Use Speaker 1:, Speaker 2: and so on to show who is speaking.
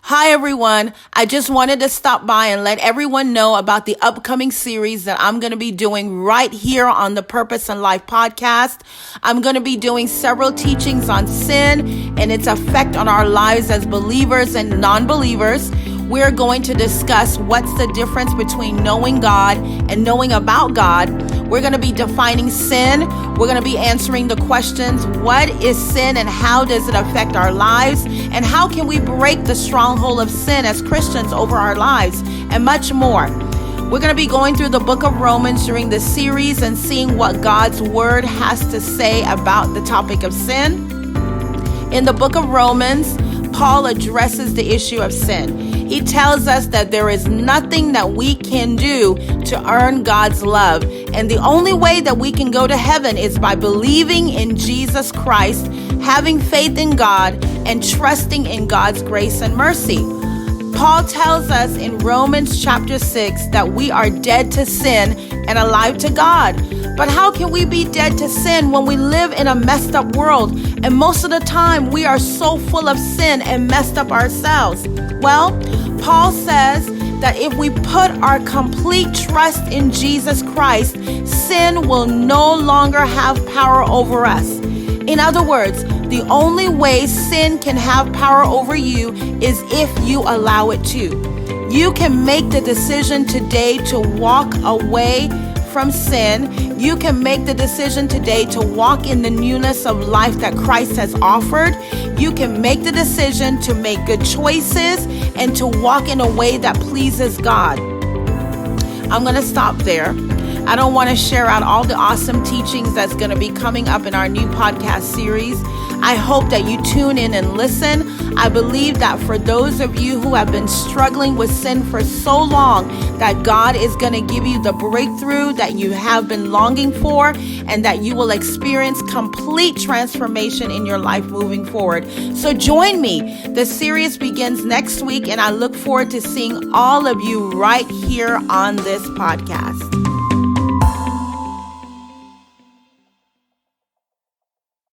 Speaker 1: Hi, everyone. I just wanted to stop by and let everyone know about the upcoming series that I'm going to be doing right here on the Purpose and Life podcast. I'm going to be doing several teachings on sin and its effect on our lives as believers and non-believers. We're going to discuss what's the difference between knowing God and knowing about God. We're going to be defining sin. We're going to be answering the questions, what is sin and how does it affect our lives? And how can we break the stronghold of sin as Christians over our lives? And much more. We're going to be going through the book of Romans during this series and seeing what God's word has to say about the topic of sin. In the book of Romans, Paul addresses the issue of sin. He tells us that there is nothing that we can do to earn God's love. And the only way that we can go to heaven is by believing in Jesus Christ, having faith in God, and trusting in God's grace and mercy. Paul tells us in Romans chapter 6 that we are dead to sin and alive to God. But how can we be dead to sin when we live in a messed up world? And most of the time we are so full of sin and messed up ourselves. Well, Paul says that if we put our complete trust in Jesus Christ, sin will no longer have power over us. In other words, the only way sin can have power over you is if you allow it to. You can make the decision today to walk away from sin. You can make the decision today to walk in the newness of life that Christ has offered. You can make the decision to make good choices and to walk in a way that pleases God. I'm going to stop there. I don't want to share out all the awesome teachings that's going to be coming up in our new podcast series. I hope that you tune in and listen. I believe that for those of you who have been struggling with sin for so long, that God is going to give you the breakthrough that you have been longing for, and that you will experience complete transformation in your life moving forward. So join me. The series begins next week, and I look forward to seeing all of you right here on this podcast.